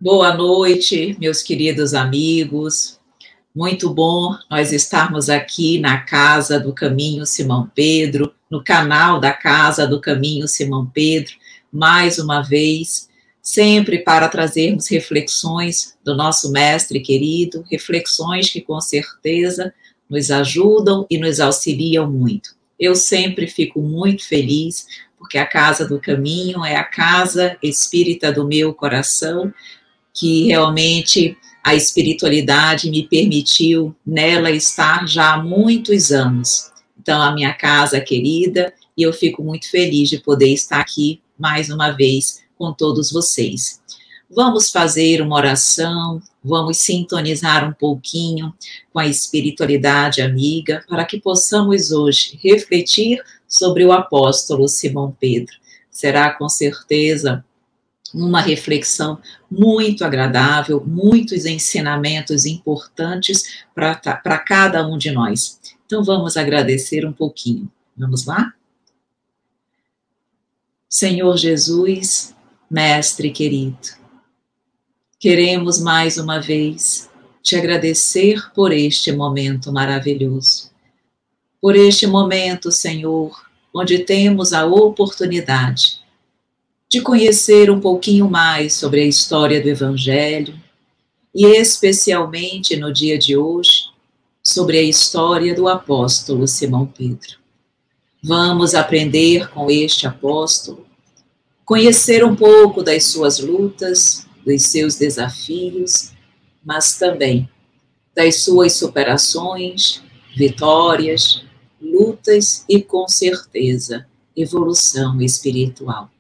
Boa noite, meus queridos amigos. Muito bom nós estarmos aqui na Casa do Caminho Simão Pedro, no canal da Casa do Caminho Simão Pedro, mais uma vez, sempre para trazermos reflexões do nosso mestre querido, reflexões que com certeza nos ajudam e nos auxiliam muito. Eu sempre fico muito feliz, porque a Casa do Caminho é a casa espírita do meu coração, que realmente a espiritualidade me permitiu nela estar já há muitos anos. Então, a minha casa querida, e eu fico muito feliz de poder estar aqui mais uma vez com todos vocês. Vamos fazer uma oração, vamos sintonizar um pouquinho com a espiritualidade amiga, para que possamos hoje refletir sobre o apóstolo Simão Pedro. Será com certeza uma reflexão muito agradável, muitos ensinamentos importantes para cada um de nós. Então, vamos agradecer um pouquinho. Vamos lá? Senhor Jesus, Mestre querido, queremos mais uma vez te agradecer por este momento maravilhoso, por este momento, Senhor, onde temos a oportunidade de conhecer um pouquinho mais sobre a história do Evangelho e especialmente no dia de hoje, sobre a história do apóstolo Simão Pedro. Vamos aprender com este apóstolo, conhecer um pouco das suas lutas, dos seus desafios, mas também das suas superações, vitórias, lutas e, com certeza, evolução espiritual.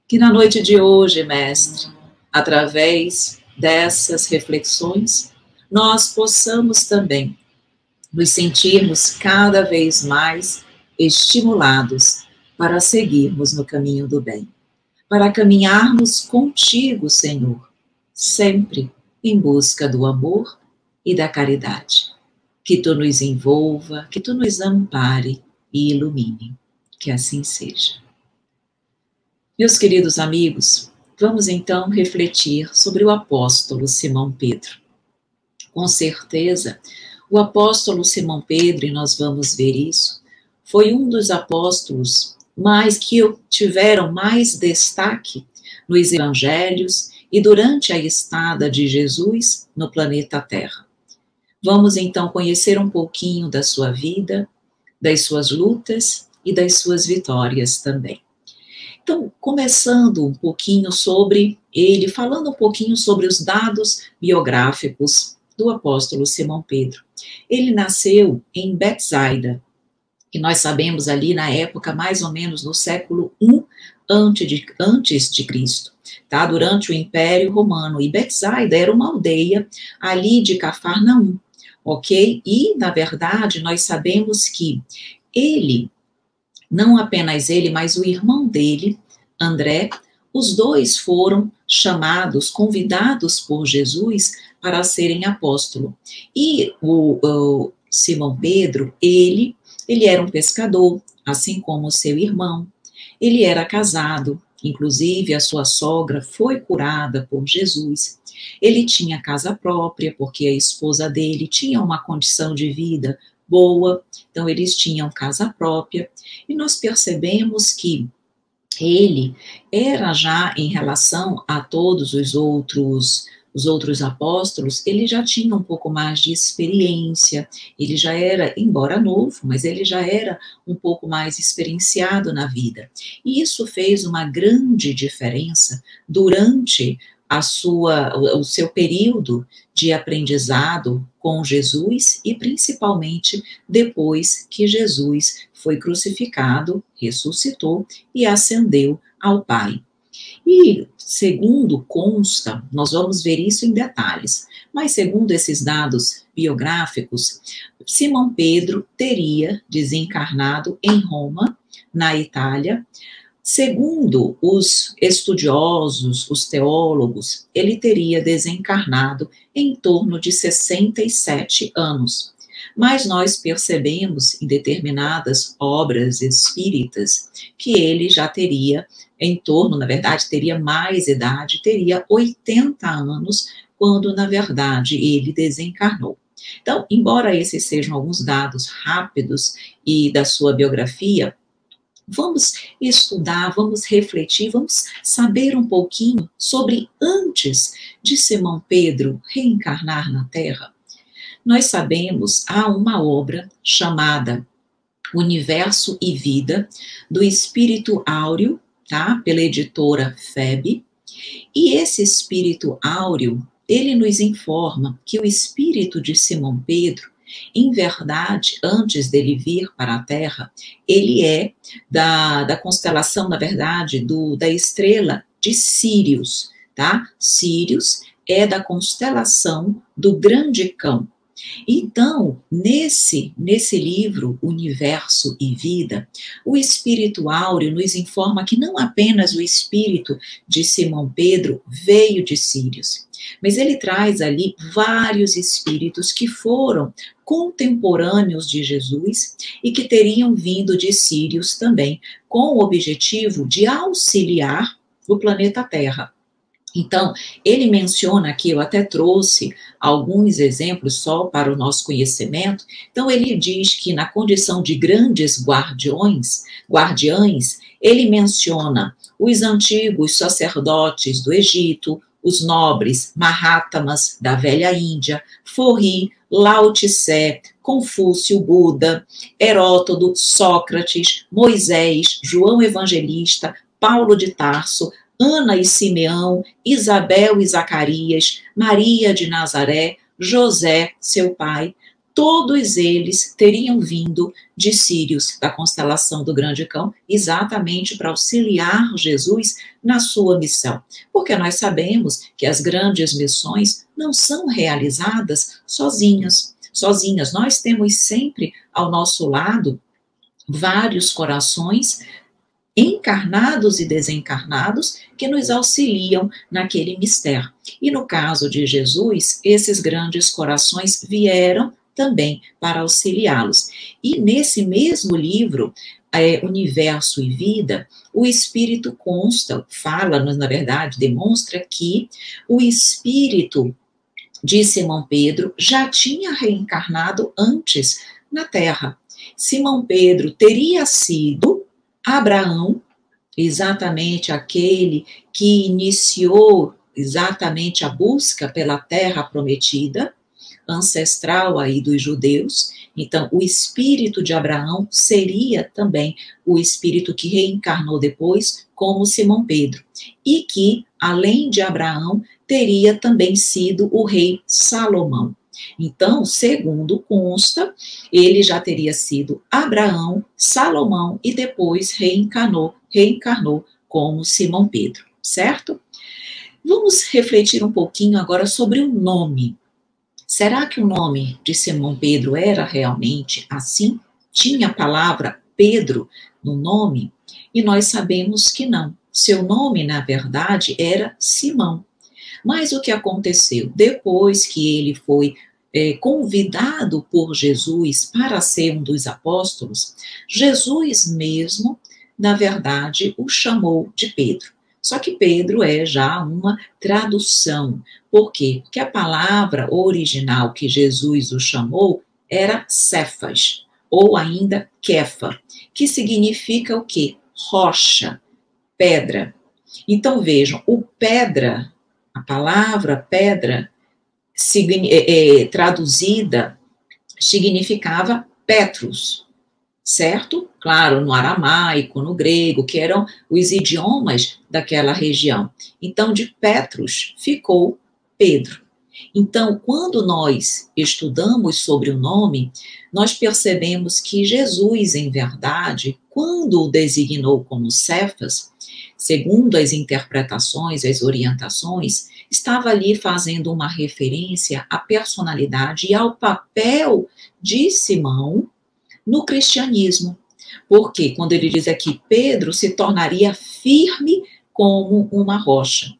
Que na noite de hoje, mestre, através dessas reflexões, nós possamos também nos sentirmos cada vez mais estimulados para seguirmos no caminho do bem, para caminharmos contigo, Senhor, sempre em busca do amor e da caridade. Que tu nos envolva, que tu nos ampare e ilumine. Que assim seja. Meus queridos amigos, vamos então refletir sobre o apóstolo Simão Pedro. Com certeza, o apóstolo Simão Pedro, e nós vamos ver isso, foi um dos apóstolos que tiveram mais destaque nos evangelhos e durante a estada de Jesus no planeta Terra. Vamos então conhecer um pouquinho da sua vida, das suas lutas e das suas vitórias também. Então, começando um pouquinho sobre ele, falando um pouquinho sobre os dados biográficos do apóstolo Simão Pedro. Ele nasceu em Betsaida, que nós sabemos ali na época, mais ou menos no século I antes de Cristo, tá? Durante o Império Romano. E Betsaida era uma aldeia ali de Cafarnaum, ok? E, na verdade, nós sabemos que ele, não apenas ele, mas o irmão dele, André, os dois foram convidados por Jesus para serem apóstolo. E o Simão Pedro, ele era um pescador, assim como o seu irmão. Ele era casado, inclusive a sua sogra foi curada por Jesus. Ele tinha casa própria, porque a esposa dele tinha uma condição de vida boa, então eles tinham casa própria, e nós percebemos que ele era já, em relação a todos os outros apóstolos, ele já tinha um pouco mais de experiência, ele já era, embora novo, mas ele já era um pouco mais experienciado na vida, e isso fez uma grande diferença durante o seu período de aprendizado com Jesus e principalmente depois que Jesus foi crucificado, ressuscitou e ascendeu ao Pai. E segundo consta, nós vamos ver isso em detalhes, mas segundo esses dados biográficos, Simão Pedro teria desencarnado em Roma, na Itália. Segundo os estudiosos, os teólogos, ele teria desencarnado em torno de 67 anos. mas nós percebemos em determinadas obras espíritas que ele já teria em torno, na verdade, teria mais idade, teria 80 anos, quando, na verdade, ele desencarnou. Então, embora esses sejam alguns dados rápidos e da sua biografia, vamos estudar, vamos refletir, vamos saber um pouquinho sobre antes de Simão Pedro reencarnar na Terra. Nós sabemos, há uma obra chamada Universo e Vida, do Espírito Áureo, tá? Pela editora FEB, e esse Espírito Áureo, ele nos informa que o espírito de Simão Pedro, em verdade, antes dele vir para a Terra, ele é da constelação, na verdade, da estrela de Sírius, tá? Sírius é da constelação do Grande Cão. Então, nesse livro, Universo e Vida, o Espírito Áureo nos informa que não apenas o espírito de Simão Pedro veio de Sírius, mas ele traz ali vários espíritos que foram contemporâneos de Jesus e que teriam vindo de Sírius também, com o objetivo de auxiliar o planeta Terra. Então, ele menciona aqui, eu até trouxe alguns exemplos só para o nosso conhecimento. Então, ele diz que na condição de grandes guardiães, ele menciona os antigos sacerdotes do Egito, os nobres Mahátamas da velha Índia, Forri, Lao Tse, Confúcio, Buda, Heródoto, Sócrates, Moisés, João Evangelista, Paulo de Tarso, Ana e Simeão, Isabel e Zacarias, Maria de Nazaré, José, seu pai, todos eles teriam vindo de Sírius, da constelação do Grande Cão, exatamente para auxiliar Jesus na sua missão. Porque nós sabemos que as grandes missões não são realizadas sozinhas. Nós temos sempre ao nosso lado vários corações encarnados e desencarnados que nos auxiliam naquele mistério. E no caso de Jesus, esses grandes corações vieram também para auxiliá-los. E nesse mesmo livro, Universo e Vida, o Espírito fala, na verdade, demonstra que o Espírito de Simão Pedro já tinha reencarnado antes na Terra. Simão Pedro teria sido Abraão, exatamente aquele que iniciou exatamente a busca pela terra prometida, ancestral aí dos judeus. Então, o espírito de Abraão seria também o espírito que reencarnou depois como Simão Pedro, e que, além de Abraão, teria também sido o rei Salomão. Então, segundo consta, ele já teria sido Abraão, Salomão e depois reencarnou como Simão Pedro, certo? Vamos refletir um pouquinho agora sobre o nome. Será que o nome de Simão Pedro era realmente assim? Tinha a palavra Pedro no nome? E nós sabemos que não. Seu nome, na verdade, era Simão. Mas o que aconteceu? Depois que ele foi convidado por Jesus para ser um dos apóstolos, Jesus mesmo, na verdade, o chamou de Pedro. Só que Pedro é já uma tradução. Por quê? Porque a palavra original que Jesus o chamou era Cefas, ou ainda Kefa, que significa o quê? Rocha, pedra. Então vejam, a palavra pedra, traduzida, significava Petrus, certo? Claro, no aramaico, no grego, que eram os idiomas daquela região. Então, de Petrus ficou Pedro. Então, quando nós estudamos sobre o nome, nós percebemos que Jesus, em verdade, quando o designou como Cefas, segundo as interpretações, as orientações, estava ali fazendo uma referência à personalidade e ao papel de Simão no cristianismo. Porque quando ele diz aqui, Pedro se tornaria firme como uma rocha.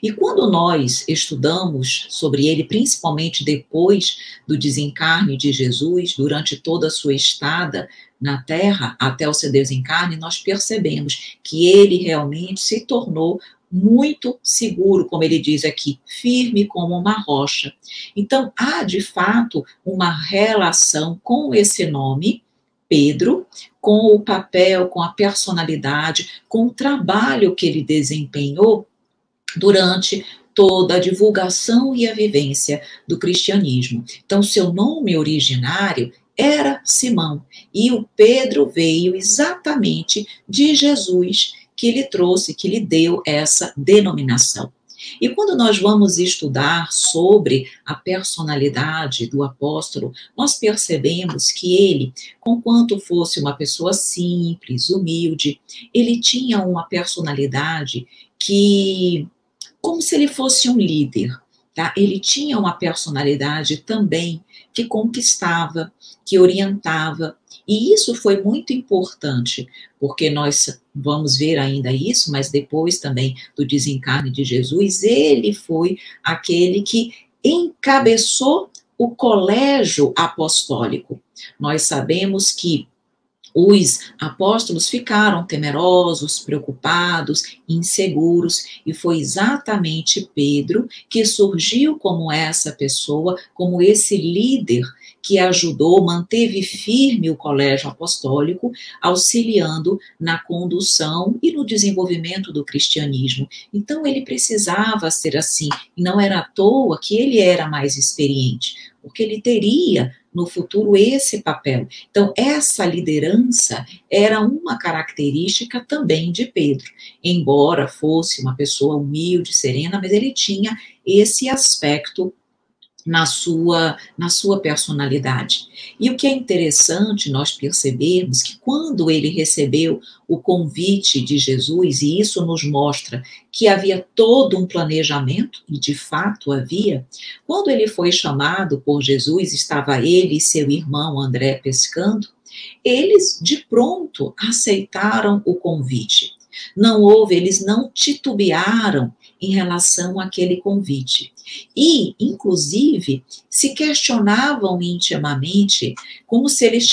E quando nós estudamos sobre ele, principalmente depois do desencarne de Jesus, durante toda a sua estada na Terra, até o seu desencarne, nós percebemos que ele realmente se tornou muito seguro, como ele diz aqui, firme como uma rocha. Então, há de fato uma relação com esse nome, Pedro, com o papel, com a personalidade, com o trabalho que ele desempenhou durante toda a divulgação e a vivência do cristianismo. Então, seu nome originário era Simão, e o Pedro veio exatamente de Jesus, que lhe trouxe, que lhe deu essa denominação. E quando nós vamos estudar sobre a personalidade do apóstolo, nós percebemos que ele, conquanto fosse uma pessoa simples, humilde, ele tinha uma personalidade que, como se ele fosse um líder, tá? Ele tinha uma personalidade também que conquistava, que orientava, e isso foi muito importante, porque nós vamos ver ainda isso, mas depois também do desencarne de Jesus, ele foi aquele que encabeçou o colégio apostólico. Nós sabemos que os apóstolos ficaram temerosos, preocupados, inseguros, e foi exatamente Pedro que surgiu como essa pessoa, como esse líder que ajudou, manteve firme o colégio apostólico, auxiliando na condução e no desenvolvimento do cristianismo. Então ele precisava ser assim, e não era à toa que ele era mais experiente, porque ele teria no futuro esse papel. Então, essa liderança era uma característica também de Pedro. Embora fosse uma pessoa humilde, serena, mas ele tinha esse aspecto na sua personalidade. E o que é interessante nós percebermos que quando ele recebeu o convite de Jesus, e isso nos mostra que havia todo um planejamento, e de fato havia, quando ele foi chamado por Jesus, estava ele e seu irmão André pescando, eles de pronto aceitaram o convite. Eles não titubearam em relação àquele convite. E, inclusive, se questionavam intimamente, como se eles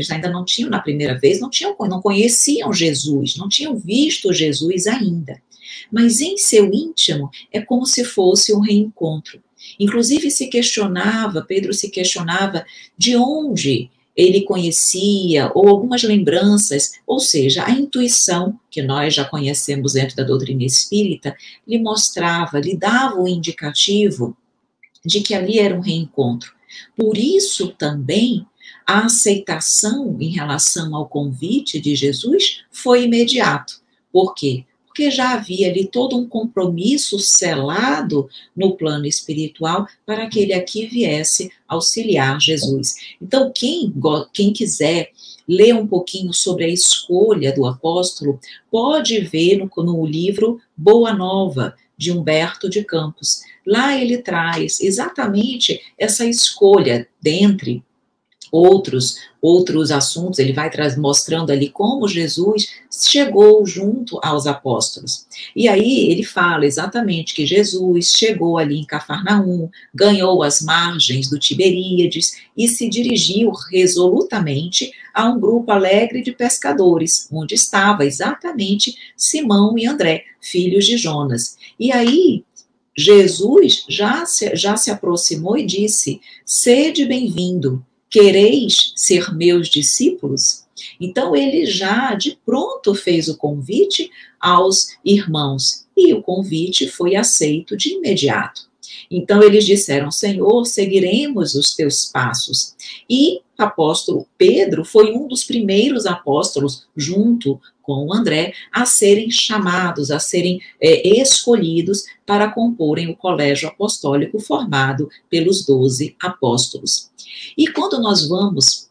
ainda não tinham na primeira vez, não conheciam Jesus, não tinham visto Jesus ainda. Mas em seu íntimo é como se fosse um reencontro. Inclusive Pedro se questionava de onde ele conhecia, ou algumas lembranças, ou seja, a intuição, que nós já conhecemos dentro da doutrina espírita, lhe mostrava, lhe dava o indicativo de que ali era um reencontro. Por isso também, a aceitação em relação ao convite de Jesus foi imediato. Por quê? Porque já havia ali todo um compromisso selado no plano espiritual para que ele aqui viesse auxiliar Jesus. Então, quem quiser ler um pouquinho sobre a escolha do apóstolo, pode ver no livro Boa Nova, de Humberto de Campos. Lá ele traz exatamente essa escolha dentre outros assuntos, ele vai mostrando ali como Jesus chegou junto aos apóstolos. E aí ele fala exatamente que Jesus chegou ali em Cafarnaum, ganhou as margens do Tiberíades e se dirigiu resolutamente a um grupo alegre de pescadores, onde estava exatamente Simão e André, filhos de Jonas. E aí Jesus já se aproximou e disse: sede bem-vindo. Quereis ser meus discípulos? Então ele já de pronto fez o convite aos irmãos e o convite foi aceito de imediato. Então eles disseram: Senhor, seguiremos os teus passos. E o apóstolo Pedro foi um dos primeiros apóstolos, junto com o André, a serem chamados, a serem escolhidos para comporem o colégio apostólico formado pelos 12 apóstolos. E quando nós vamos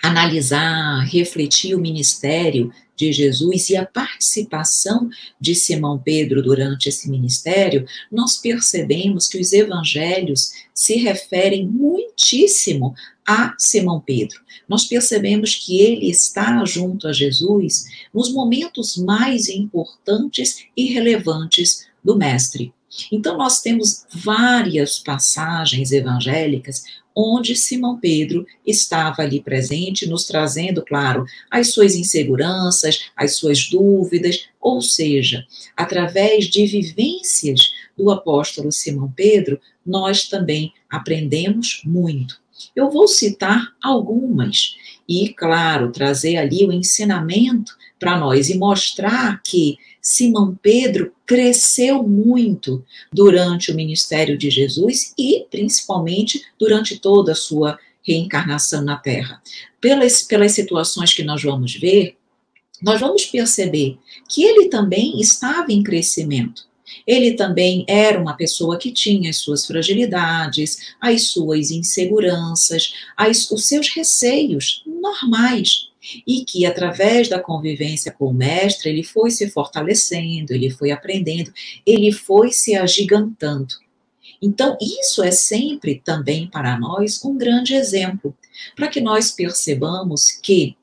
analisar, refletir o ministério de Jesus e a participação de Simão Pedro durante esse ministério, nós percebemos que os evangelhos se referem muitíssimo a Simão Pedro. Nós percebemos que ele está junto a Jesus nos momentos mais importantes e relevantes do Mestre. Então, nós temos várias passagens evangélicas onde Simão Pedro estava ali presente, nos trazendo, claro, as suas inseguranças, as suas dúvidas, ou seja, através de vivências do apóstolo Simão Pedro, nós também aprendemos muito. Eu vou citar algumas e, claro, trazer ali o ensinamento para nós e mostrar que Simão Pedro cresceu muito durante o ministério de Jesus e, principalmente, durante toda a sua reencarnação na Terra. Pelas situações que nós vamos ver, nós vamos perceber que ele também estava em crescimento. Ele também era uma pessoa que tinha as suas fragilidades, as suas inseguranças, os seus receios normais. E que, através da convivência com o mestre, ele foi se fortalecendo, ele foi aprendendo, ele foi se agigantando. Então, isso é sempre também para nós um grande exemplo, para que nós percebamos que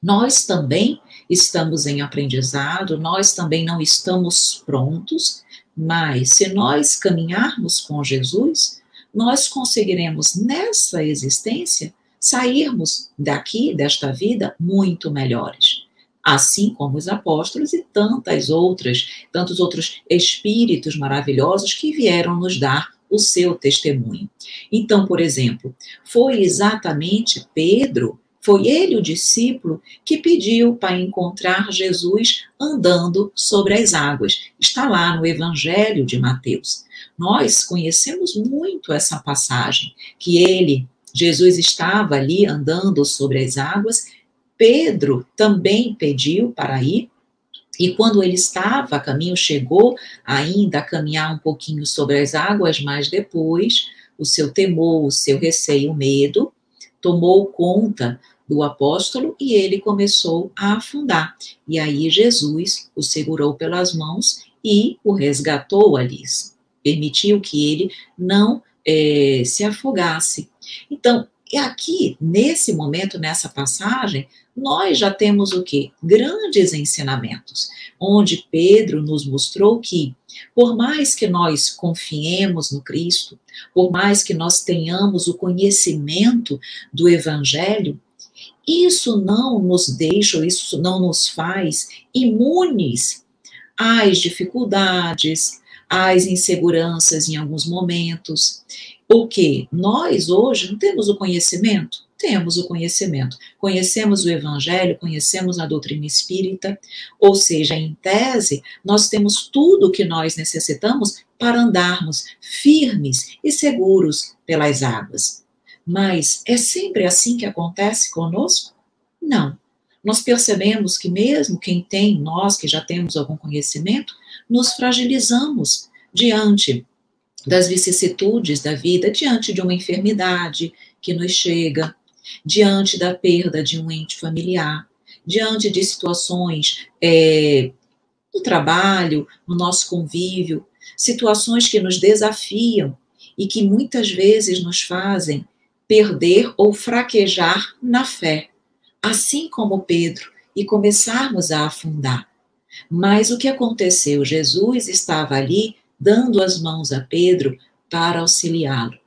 nós também estamos em aprendizado, nós também não estamos prontos, mas se nós caminharmos com Jesus, nós conseguiremos nessa existência sairmos daqui, desta vida, muito melhores. Assim como os apóstolos e tantos outros espíritos maravilhosos que vieram nos dar o seu testemunho. Então, por exemplo, foi exatamente Pedro, foi ele o discípulo que pediu para encontrar Jesus andando sobre as águas. Está lá no Evangelho de Mateus. Nós conhecemos muito essa passagem, que Jesus estava ali andando sobre as águas, Pedro também pediu para ir, e quando ele estava a caminho, chegou ainda a caminhar um pouquinho sobre as águas, mas depois o seu temor, o seu receio, o medo, tomou conta do apóstolo e ele começou a afundar. E aí Jesus o segurou pelas mãos e o resgatou ali, permitiu que ele não se afogasse. Então, aqui, nesse momento, nessa passagem, nós já temos o quê? Grandes ensinamentos, onde Pedro nos mostrou que, por mais que nós confiemos no Cristo, por mais que nós tenhamos o conhecimento do Evangelho, isso não nos deixa, isso não nos faz imunes às dificuldades, às inseguranças em alguns momentos. O que? Nós hoje não temos o conhecimento? Temos o conhecimento. Conhecemos o Evangelho, conhecemos a doutrina espírita, ou seja, em tese, nós temos tudo o que nós necessitamos para andarmos firmes e seguros pelas águas. Mas é sempre assim que acontece conosco? Não. Nós percebemos que mesmo quem tem, nós que já temos algum conhecimento, nos fragilizamos diante das vicissitudes da vida, diante de uma enfermidade que nos chega, diante da perda de um ente familiar, diante de situações no trabalho, no nosso convívio, situações que nos desafiam e que muitas vezes nos fazem perder ou fraquejar na fé, assim como Pedro, e começarmos a afundar. Mas o que aconteceu? Jesus estava ali dando as mãos a Pedro para auxiliá-lo.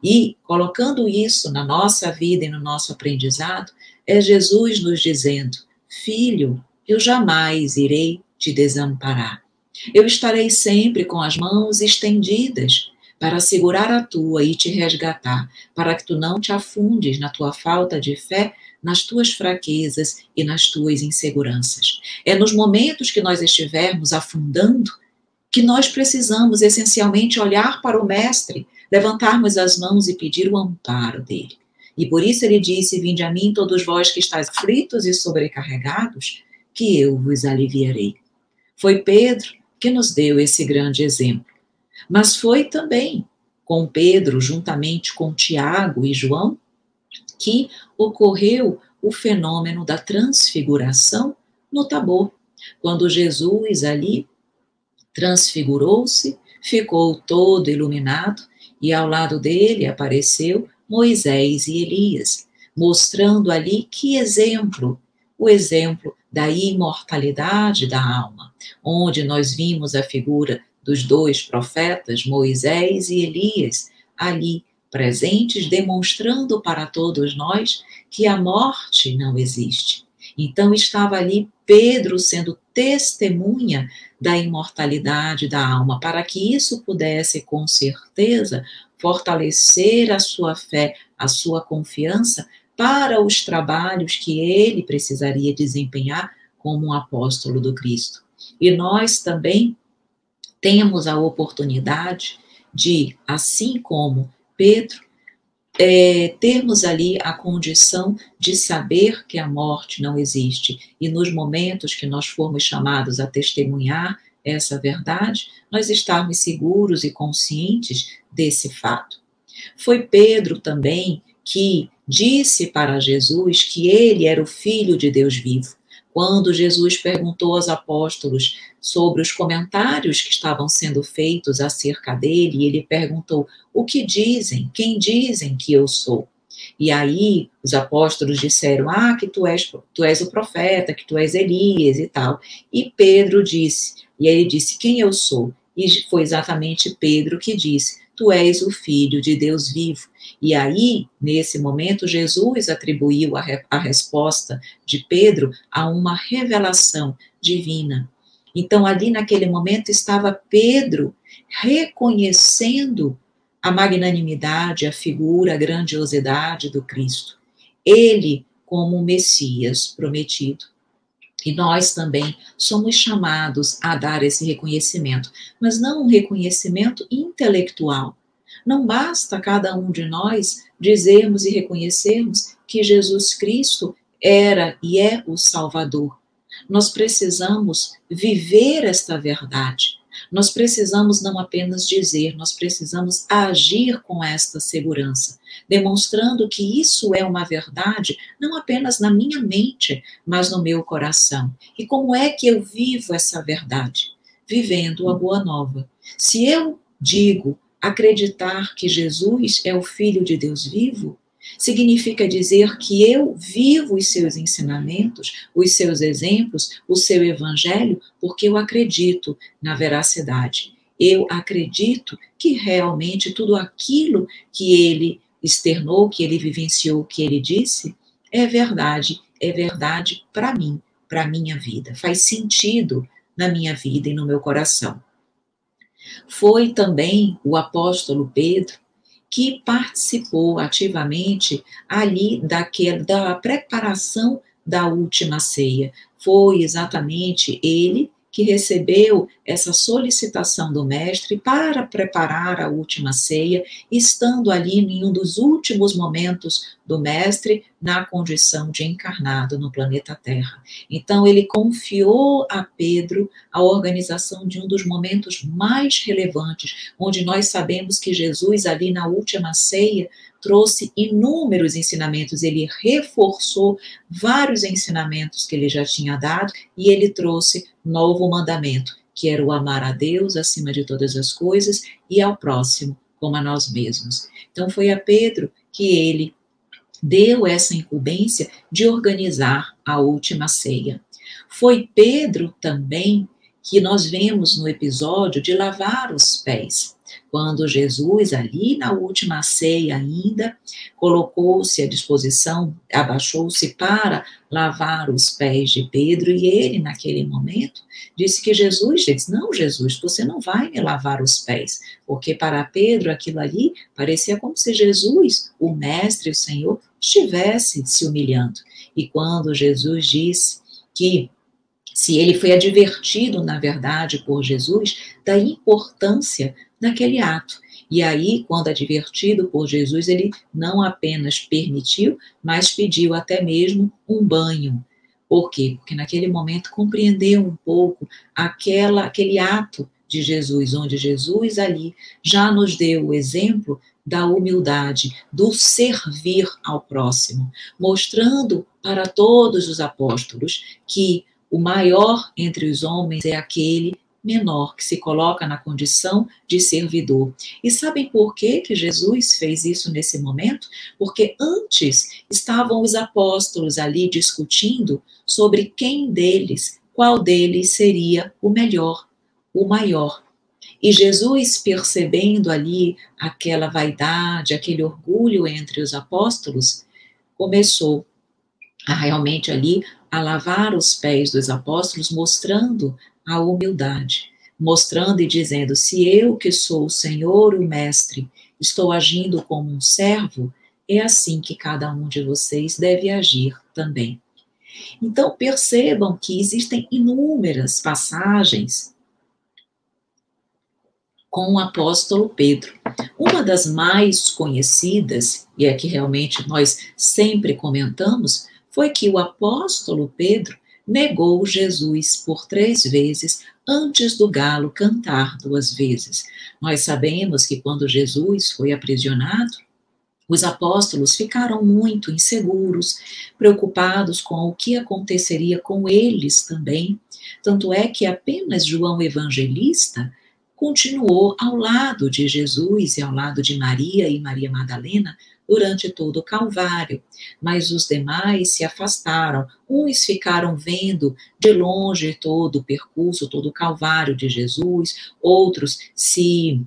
E, colocando isso na nossa vida e no nosso aprendizado, é Jesus nos dizendo: filho, eu jamais irei te desamparar. Eu estarei sempre com as mãos estendidas para segurar a tua e te resgatar, para que tu não te afundes na tua falta de fé, nas tuas fraquezas e nas tuas inseguranças. É nos momentos que nós estivermos afundando que nós precisamos essencialmente olhar para o Mestre, levantarmos as mãos e pedir o amparo dele. E por isso ele disse: vinde a mim todos vós que estáis aflitos e sobrecarregados, que eu vos aliviarei. Foi Pedro que nos deu esse grande exemplo. Mas foi também com Pedro, juntamente com Tiago e João, que ocorreu o fenômeno da transfiguração no Tabor, quando Jesus ali transfigurou-se, ficou todo iluminado e ao lado dele apareceu Moisés e Elias, mostrando ali que exemplo, o exemplo da imortalidade da alma, onde nós vimos a figura dos dois profetas, Moisés e Elias, ali presentes, demonstrando para todos nós que a morte não existe. Então estava ali Pedro sendo testemunha da imortalidade da alma, para que isso pudesse, com certeza, fortalecer a sua fé, a sua confiança para os trabalhos que ele precisaria desempenhar como um apóstolo do Cristo. E nós também temos a oportunidade de, assim como Pedro, termos ali a condição de saber que a morte não existe. E nos momentos que nós formos chamados a testemunhar essa verdade, nós estarmos seguros e conscientes desse fato. Foi Pedro também que disse para Jesus que ele era o Filho de Deus vivo. Quando Jesus perguntou aos apóstolos sobre os comentários que estavam sendo feitos acerca dele, ele perguntou: o que dizem? Quem dizem que eu sou? E aí os apóstolos disseram: que tu és o profeta, que tu és Elias e tal. E Pedro disse, e ele disse: quem eu sou? E foi exatamente Pedro que disse: tu és o Filho de Deus vivo. E aí, nesse momento, Jesus atribuiu a resposta de Pedro a uma revelação divina. Então, ali naquele momento estava Pedro reconhecendo a magnanimidade, a figura, a grandiosidade do Cristo. Ele como o Messias prometido. E nós também somos chamados a dar esse reconhecimento, mas não um reconhecimento intelectual. Não basta cada um de nós dizermos e reconhecermos que Jesus Cristo era e é o Salvador. Nós precisamos viver esta verdade. Nós precisamos não apenas dizer, nós precisamos agir com esta segurança, demonstrando que isso é uma verdade, não apenas na minha mente, mas no meu coração. E como é que eu vivo essa verdade? Vivendo a boa nova. Se eu digo acreditar que Jesus é o Filho de Deus vivo, significa dizer que eu vivo os seus ensinamentos, os seus exemplos, o seu evangelho, porque eu acredito na veracidade. Eu acredito que realmente tudo aquilo que ele externou, que ele vivenciou, que ele disse, é verdade para mim, para a minha vida. Faz sentido na minha vida e no meu coração. Foi também o apóstolo Pedro que participou ativamente ali da preparação da última ceia. Foi exatamente ele que recebeu essa solicitação do mestre para preparar a última ceia, estando ali em um dos últimos momentos do mestre na condição de encarnado no planeta Terra. Então ele confiou a Pedro a organização de um dos momentos mais relevantes, onde nós sabemos que Jesus ali na última ceia trouxe inúmeros ensinamentos, ele reforçou vários ensinamentos que ele já tinha dado e ele trouxe novo mandamento, que era o amar a Deus acima de todas as coisas e ao próximo como a nós mesmos. Então foi a Pedro que ele deu essa incumbência de organizar a última ceia. Foi Pedro também que nós vemos no episódio de lavar os pés. Quando Jesus, ali na última ceia ainda, colocou-se à disposição, abaixou-se para lavar os pés de Pedro, e ele, naquele momento, disse que Jesus, disse, não, Jesus, você não vai me lavar os pés, porque para Pedro aquilo ali parecia como se Jesus, o mestre, o Senhor, estivesse se humilhando. E quando Jesus disse que se ele foi advertido, na verdade, por Jesus, da importância daquele ato. E aí, quando advertido por Jesus, ele não apenas permitiu, mas pediu até mesmo um banho. Por quê? Porque naquele momento compreendeu um pouco aquele ato de Jesus, onde Jesus ali já nos deu o exemplo da humildade, do servir ao próximo, mostrando para todos os apóstolos que o maior entre os homens é aquele menor, que se coloca na condição de servidor. E sabem por que Jesus fez isso nesse momento? Porque antes estavam os apóstolos ali discutindo sobre qual deles seria o melhor, o maior. E Jesus, percebendo ali aquela vaidade, aquele orgulho entre os apóstolos, começou a realmente ali a lavar os pés dos apóstolos, mostrando a humildade, mostrando e dizendo: se eu, que sou o Senhor, o Mestre, estou agindo como um servo, é assim que cada um de vocês deve agir também. Então percebam que existem inúmeras passagens com o apóstolo Pedro. Uma das mais conhecidas, e é que realmente nós sempre comentamos, foi que o apóstolo Pedro negou Jesus por 3 vezes antes do galo cantar 2 vezes. Nós sabemos que quando Jesus foi aprisionado, os apóstolos ficaram muito inseguros, preocupados com o que aconteceria com eles também. Tanto é que apenas João Evangelista continuou ao lado de Jesus e ao lado de Maria e Maria Madalena durante todo o Calvário, mas os demais se afastaram. Uns ficaram vendo de longe todo o percurso, todo o Calvário de Jesus, outros se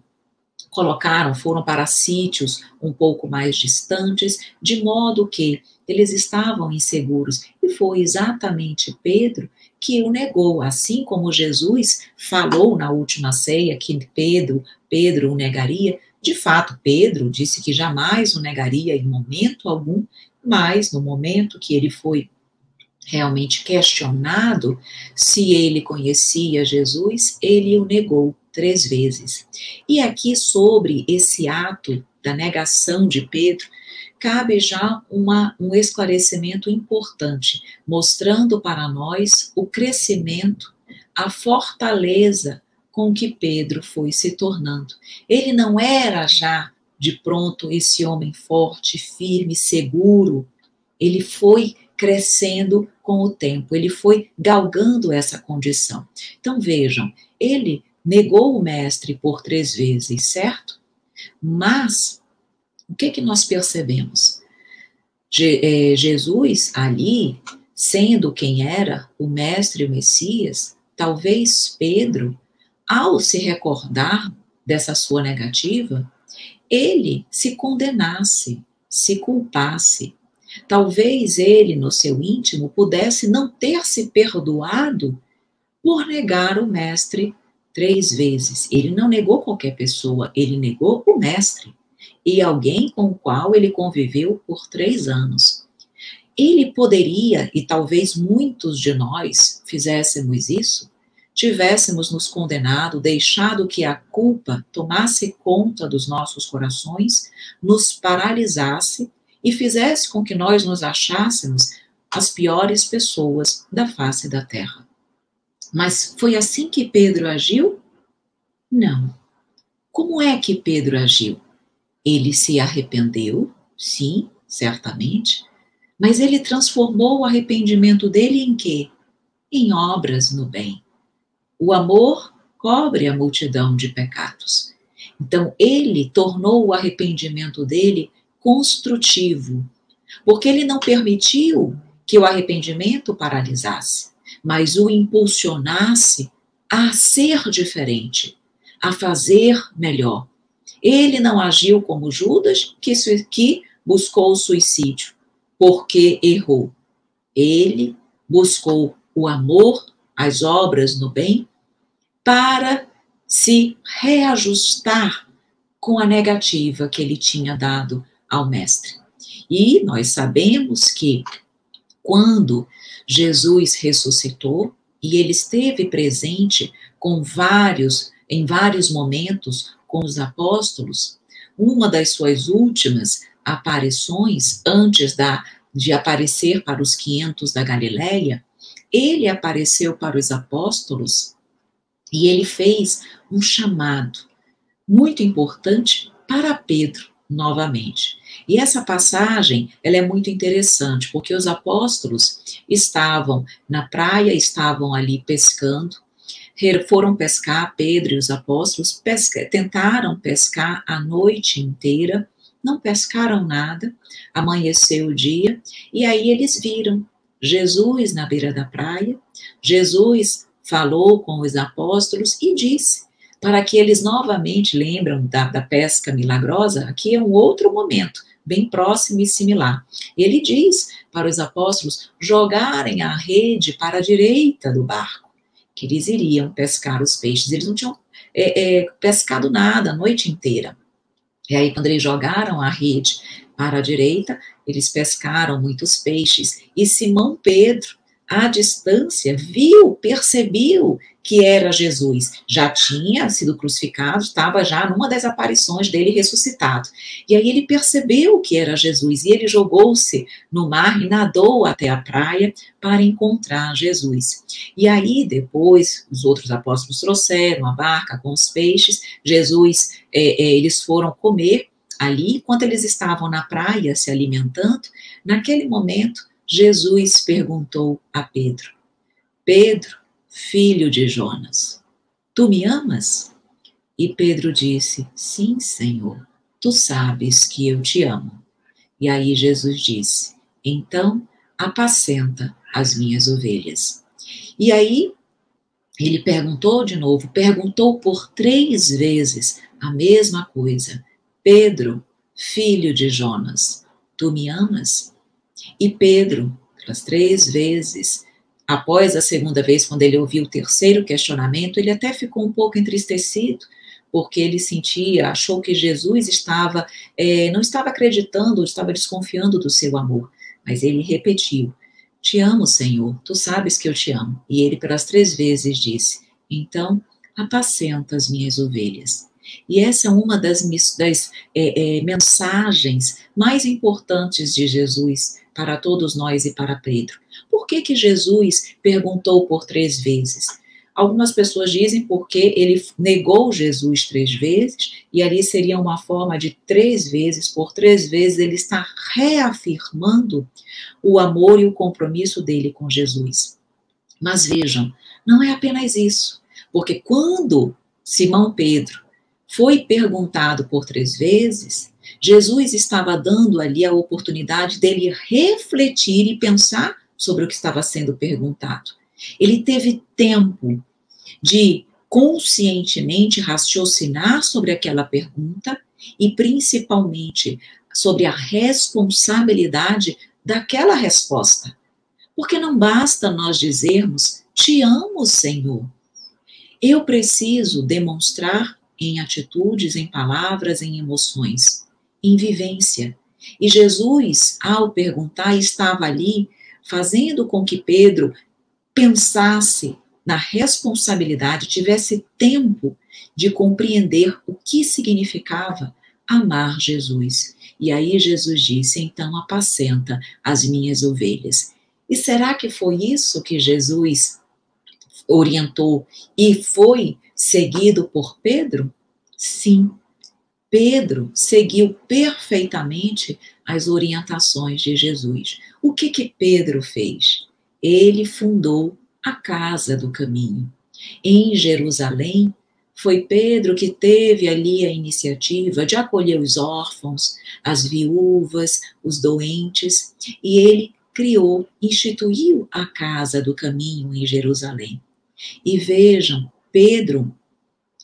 foram para sítios um pouco mais distantes, de modo que eles estavam inseguros. E foi exatamente Pedro que o negou, assim como Jesus falou na última ceia que Pedro o negaria. De fato, Pedro disse que jamais o negaria em momento algum, mas no momento que ele foi realmente questionado se ele conhecia Jesus, ele o negou 3 vezes. E aqui, sobre esse ato da negação de Pedro, cabe já um esclarecimento importante, mostrando para nós o crescimento, a fortaleza com que Pedro foi se tornando. Ele não era já, de pronto, esse homem forte, firme, seguro. Ele foi crescendo com o tempo, ele foi galgando essa condição. Então vejam, ele negou o mestre por 3 vezes, certo? Mas o que nós percebemos? Jesus ali, sendo quem era, o mestre e o Messias, talvez Pedro, ao se recordar dessa sua negativa, ele se condenasse, se culpasse. Talvez ele, no seu íntimo, pudesse não ter se perdoado por negar o mestre 3 vezes. Ele não negou qualquer pessoa, ele negou o mestre e alguém com o qual ele conviveu por 3 anos. Ele poderia, e talvez muitos de nós fizéssemos isso, tivéssemos nos condenado, deixado que a culpa tomasse conta dos nossos corações, nos paralisasse e fizesse com que nós nos achássemos as piores pessoas da face da terra. Mas foi assim que Pedro agiu? Não. Como é que Pedro agiu? Ele se arrependeu, sim, certamente, mas ele transformou o arrependimento dele em quê? Em obras no bem. O amor cobre a multidão de pecados. Então, ele tornou o arrependimento dele construtivo, porque ele não permitiu que o arrependimento paralisasse, mas o impulsionasse a ser diferente, a fazer melhor. Ele não agiu como Judas, que buscou o suicídio, porque errou. Ele buscou o amor, as obras no bem, para se reajustar com a negativa que ele tinha dado ao mestre. E nós sabemos que quando Jesus ressuscitou e ele esteve presente em vários momentos com os apóstolos, uma das suas últimas aparições, antes de aparecer para os 500 da Galileia, ele apareceu para os apóstolos e ele fez um chamado muito importante para Pedro, novamente. E essa passagem, ela é muito interessante, porque os apóstolos estavam na praia, estavam ali pescando, foram pescar, Pedro e os apóstolos tentaram pescar a noite inteira, não pescaram nada, amanheceu o dia, e aí eles viram Jesus na beira da praia. Jesus falou com os apóstolos e disse: para que eles novamente lembram da pesca milagrosa. Aqui é um outro momento, bem próximo e similar. Ele diz para os apóstolos jogarem a rede para a direita do barco, que eles iriam pescar os peixes. Eles não tinham pescado nada a noite inteira. E aí, quando eles jogaram a rede para a direita, eles pescaram muitos peixes. E Simão Pedro, à distância, percebeu que era Jesus. Já tinha sido crucificado, estava já numa das aparições dele ressuscitado. E aí ele percebeu que era Jesus, e ele jogou-se no mar e nadou até a praia para encontrar Jesus. E aí, depois, os outros apóstolos trouxeram a barca com os peixes. Jesus, eles foram comer ali. Enquanto eles estavam na praia se alimentando, naquele momento, Jesus perguntou a Pedro: Pedro, filho de Jonas, tu me amas? E Pedro disse: sim, Senhor, tu sabes que eu te amo. E aí Jesus disse: então apacenta as minhas ovelhas. E aí ele perguntou de novo, perguntou por 3 vezes a mesma coisa: Pedro, filho de Jonas, tu me amas? E Pedro, pelas 3 vezes, após a segunda vez, quando ele ouviu o terceiro questionamento, ele até ficou um pouco entristecido, porque ele achou que Jesus não estava acreditando, estava desconfiando do seu amor. Mas ele repetiu: te amo, Senhor, tu sabes que eu te amo. E ele, pelas 3 vezes, disse: então, apacenta as minhas ovelhas. E essa é uma das mensagens mais importantes de Jesus para todos nós e para Pedro. Por que Jesus perguntou por 3 vezes? Algumas pessoas dizem porque ele negou Jesus 3 vezes, e ali seria uma forma de 3 vezes, por 3 vezes ele está reafirmando o amor e o compromisso dele com Jesus. Mas vejam, não é apenas isso, porque quando Simão Pedro foi perguntado por 3 vezes, Jesus estava dando ali a oportunidade dele refletir e pensar sobre o que estava sendo perguntado. Ele teve tempo de conscientemente raciocinar sobre aquela pergunta e, principalmente, sobre a responsabilidade daquela resposta. Porque não basta nós dizermos: te amo, Senhor. Eu preciso demonstrar em atitudes, em palavras, em emoções, em vivência. E Jesus, ao perguntar, estava ali fazendo com que Pedro pensasse na responsabilidade, tivesse tempo de compreender o que significava amar Jesus. E aí Jesus disse: então apacenta as minhas ovelhas. E será que foi isso que Jesus orientou e foi seguido por Pedro? Sim, Pedro seguiu perfeitamente as orientações de Jesus. O que Pedro fez? Ele fundou a Casa do Caminho. Em Jerusalém, foi Pedro que teve ali a iniciativa de acolher os órfãos, as viúvas, os doentes, e ele instituiu a Casa do Caminho em Jerusalém. E vejam, Pedro,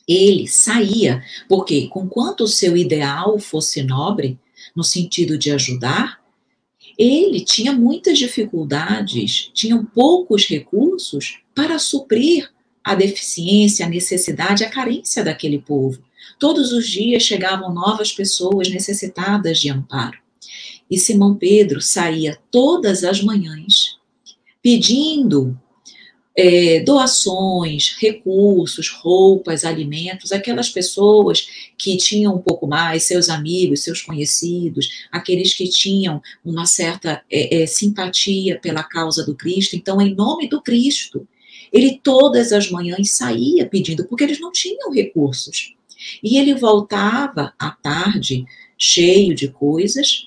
ele saía, porque conquanto o seu ideal fosse nobre, no sentido de ajudar, ele tinha muitas dificuldades, tinha poucos recursos para suprir a deficiência, a necessidade, a carência daquele povo. Todos os dias chegavam novas pessoas necessitadas de amparo. E Simão Pedro saía todas as manhãs pedindo doações, recursos, roupas, alimentos, aquelas pessoas que tinham um pouco mais, seus amigos, seus conhecidos, aqueles que tinham uma certa simpatia pela causa do Cristo. Então, em nome do Cristo, ele todas as manhãs saía pedindo, porque eles não tinham recursos. E ele voltava à tarde cheio de coisas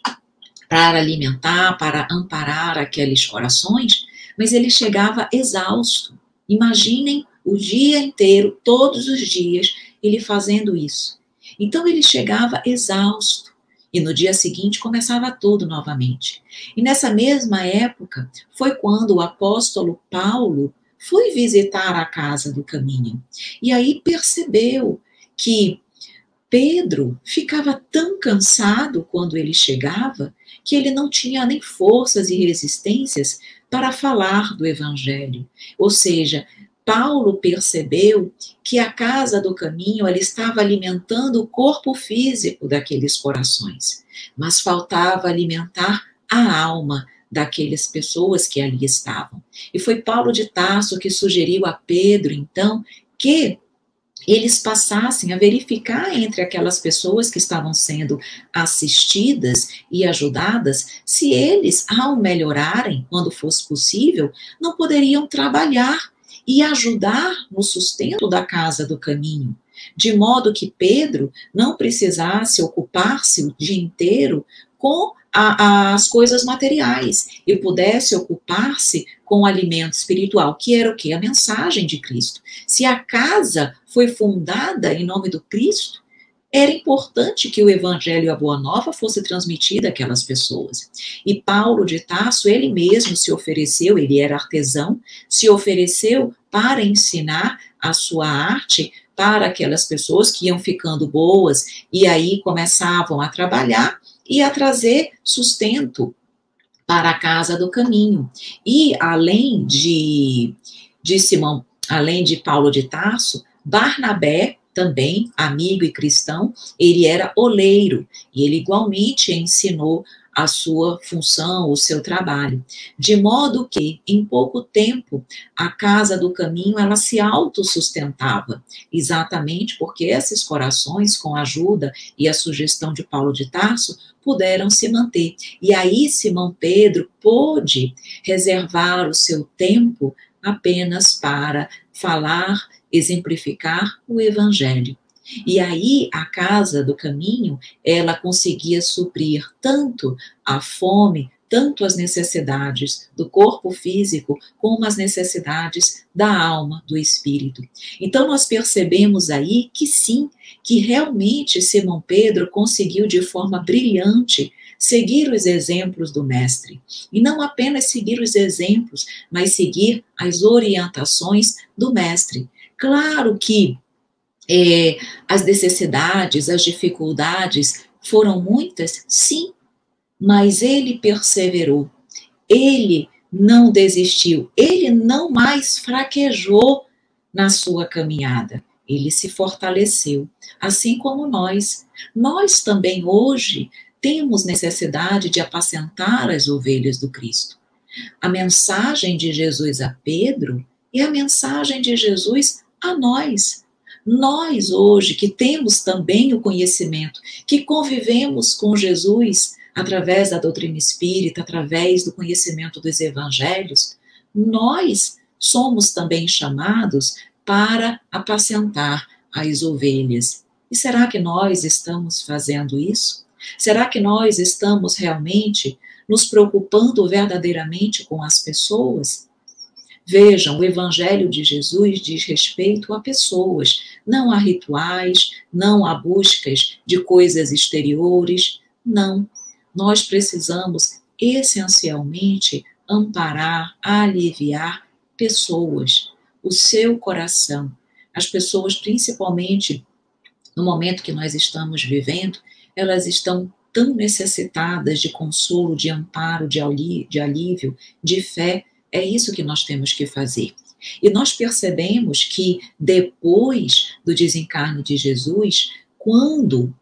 para alimentar, para amparar aqueles corações, mas ele chegava exausto. Imaginem o dia inteiro, todos os dias, ele fazendo isso. Então ele chegava exausto e no dia seguinte começava tudo novamente. E nessa mesma época foi quando o apóstolo Paulo foi visitar a casa do caminho. E aí percebeu que Pedro ficava tão cansado quando ele chegava que ele não tinha nem forças e resistências para falar do evangelho. Ou seja, Paulo percebeu que a casa do caminho ela estava alimentando o corpo físico daqueles corações, mas faltava alimentar a alma daquelas pessoas que ali estavam. E foi Paulo de Tarso que sugeriu a Pedro, então, que eles passassem a verificar entre aquelas pessoas que estavam sendo assistidas e ajudadas, se eles, ao melhorarem, quando fosse possível, não poderiam trabalhar e ajudar no sustento da casa do caminho, de modo que Pedro não precisasse ocupar-se o dia inteiro com as coisas materiais e pudesse ocupar-se com o alimento espiritual, que era o quê? A mensagem de Cristo. Se a casa foi fundada em nome do Cristo, era importante que o evangelho e a boa nova fosse transmitida àquelas pessoas. E Paulo de Tarso, ele mesmo se ofereceu, ele era artesão, se ofereceu para ensinar a sua arte para aquelas pessoas que iam ficando boas e aí começavam a trabalhar e a trazer sustento para a casa do caminho. E além de Simão, além de Paulo de Tarso, Barnabé, também amigo e cristão, ele era oleiro e ele igualmente ensinou a sua função, o seu trabalho, de modo que em pouco tempo a casa do caminho ela se autossustentava, exatamente porque esses corações, com a ajuda e a sugestão de Paulo de Tarso, puderam se manter. E aí Simão Pedro pôde reservar o seu tempo apenas para falar, exemplificar o evangelho. E aí a casa do caminho, ela conseguia suprir tanto a fome, tanto as necessidades do corpo físico, como as necessidades da alma, do espírito. Então nós percebemos aí que sim, que realmente Simão Pedro conseguiu de forma brilhante seguir os exemplos do mestre. E não apenas seguir os exemplos, mas seguir as orientações do mestre. Claro que as necessidades, as dificuldades foram muitas, sim, mas ele perseverou, ele não desistiu, ele não mais fraquejou na sua caminhada, ele se fortaleceu, assim como nós. Nós também hoje temos necessidade de apacentar as ovelhas do Cristo. A mensagem de Jesus a Pedro é a mensagem de Jesus a nós. Nós hoje, que temos também o conhecimento, que convivemos com Jesus através da doutrina espírita, através do conhecimento dos evangelhos, nós somos também chamados para apacentar as ovelhas. E será que nós estamos fazendo isso? Será que nós estamos realmente nos preocupando verdadeiramente com as pessoas? Vejam, o Evangelho de Jesus diz respeito a pessoas, não a rituais, não a buscas de coisas exteriores, não. Nós precisamos, essencialmente, amparar, aliviar pessoas, o seu coração. As pessoas, principalmente no momento que nós estamos vivendo, elas estão tão necessitadas de consolo, de amparo, de alívio, de fé. É isso que nós temos que fazer. E nós percebemos que depois do desencarne de Jesus, quando,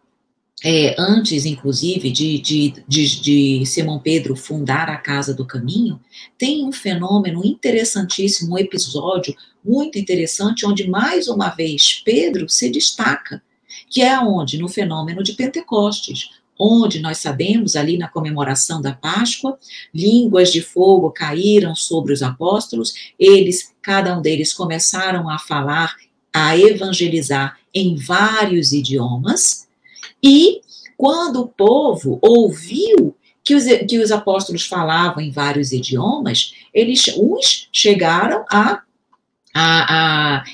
antes inclusive de Simão Pedro fundar a Casa do Caminho, tem um fenômeno interessantíssimo, um episódio muito interessante, onde mais uma vez Pedro se destaca, que é onde? No fenômeno de Pentecostes, onde nós sabemos, ali na comemoração da Páscoa, línguas de fogo caíram sobre os apóstolos, cada um deles começaram a falar, a evangelizar em vários idiomas, e quando o povo ouviu que os apóstolos falavam em vários idiomas, uns chegaram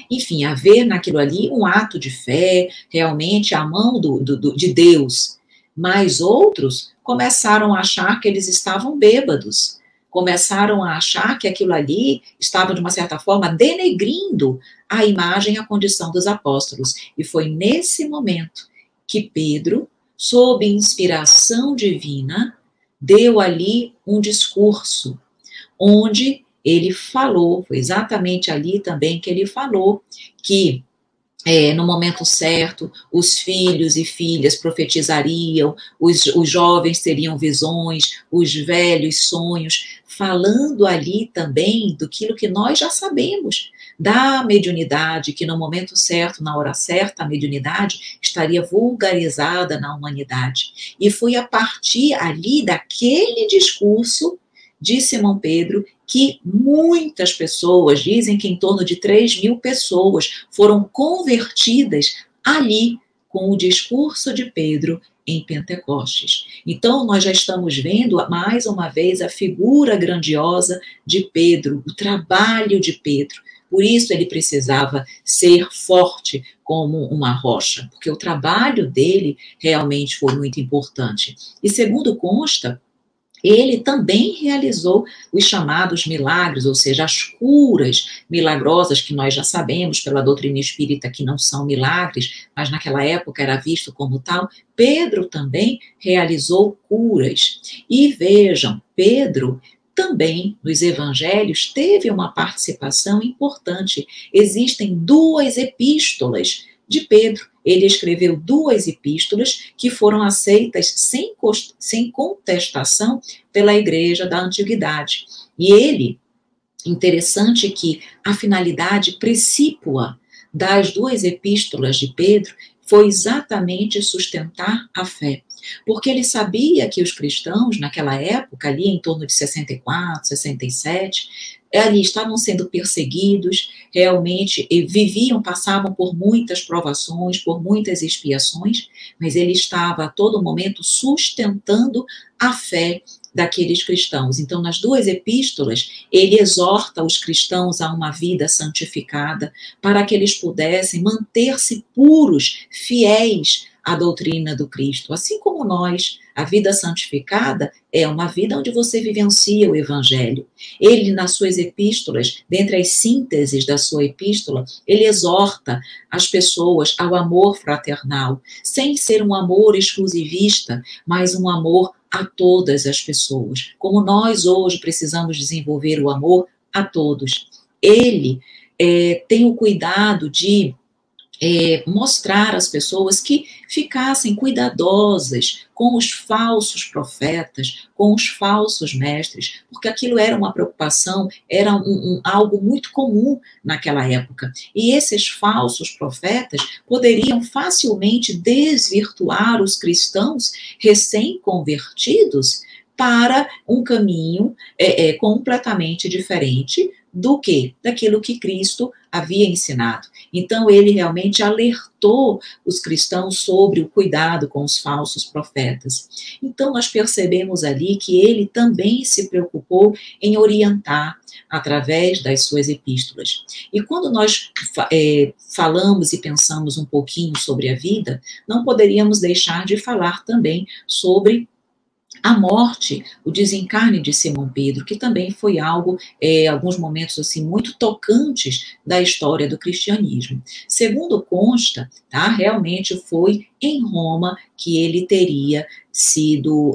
enfim, a ver naquilo ali um ato de fé, realmente a mão de Deus. Mas outros começaram a achar que eles estavam bêbados, começaram a achar que aquilo ali estava, de uma certa forma, denegrindo a imagem e a condição dos apóstolos. E foi nesse momento que Pedro, sob inspiração divina, deu ali um discurso, onde ele falou, foi exatamente ali também que ele falou, que no momento certo, os filhos e filhas profetizariam, os jovens teriam visões, os velhos sonhos, falando ali também do que nós já sabemos, da mediunidade, que no momento certo, na hora certa, a mediunidade estaria vulgarizada na humanidade. E foi a partir ali daquele discurso de Simão Pedro que muitas pessoas, dizem que em torno de 3.000 pessoas foram convertidas ali com o discurso de Pedro em Pentecostes. Então, nós já estamos vendo mais uma vez a figura grandiosa de Pedro, o trabalho de Pedro. Por isso ele precisava ser forte como uma rocha, porque o trabalho dele realmente foi muito importante. E segundo consta, ele também realizou os chamados milagres, ou seja, as curas milagrosas que nós já sabemos pela doutrina espírita que não são milagres, mas naquela época era visto como tal. Pedro também realizou curas. E vejam, Pedro também nos evangelhos teve uma participação importante. Existem 2 epístolas de Pedro. Ele escreveu 2 epístolas que foram aceitas sem contestação pela igreja da antiguidade. E ele, interessante que a finalidade precípua das 2 epístolas de Pedro foi exatamente sustentar a fé. Porque ele sabia que os cristãos, naquela época, ali em torno de 64, 67, ali estavam sendo perseguidos, realmente viviam, passavam por muitas provações, por muitas expiações, mas ele estava a todo momento sustentando a fé daqueles cristãos. Então, nas 2 epístolas, ele exorta os cristãos a uma vida santificada, para que eles pudessem manter-se puros, fiéis à doutrina do Cristo. Assim como nós, a vida santificada é uma vida onde você vivencia o Evangelho. Ele, nas suas epístolas, dentre as sínteses da sua epístola, ele exorta as pessoas ao amor fraternal, sem ser um amor exclusivista, mas um amor a todas as pessoas. Como nós hoje precisamos desenvolver o amor a todos. Ele tem o cuidado de mostrar às pessoas que ficassem cuidadosas com os falsos profetas, com os falsos mestres, porque aquilo era uma preocupação, era algo muito comum naquela época. E esses falsos profetas poderiam facilmente desvirtuar os cristãos recém-convertidos para um caminho completamente diferente do que? Daquilo que Cristo havia ensinado. Então, ele realmente alertou os cristãos sobre o cuidado com os falsos profetas. Então, nós percebemos ali que ele também se preocupou em orientar através das suas epístolas. E quando nós falamos e pensamos um pouquinho sobre a vida, não poderíamos deixar de falar também sobre a morte, o desencarne de Simão Pedro, que também foi algo, alguns momentos assim muito tocantes da história do cristianismo. Segundo consta, tá, realmente foi em Roma que ele teria sido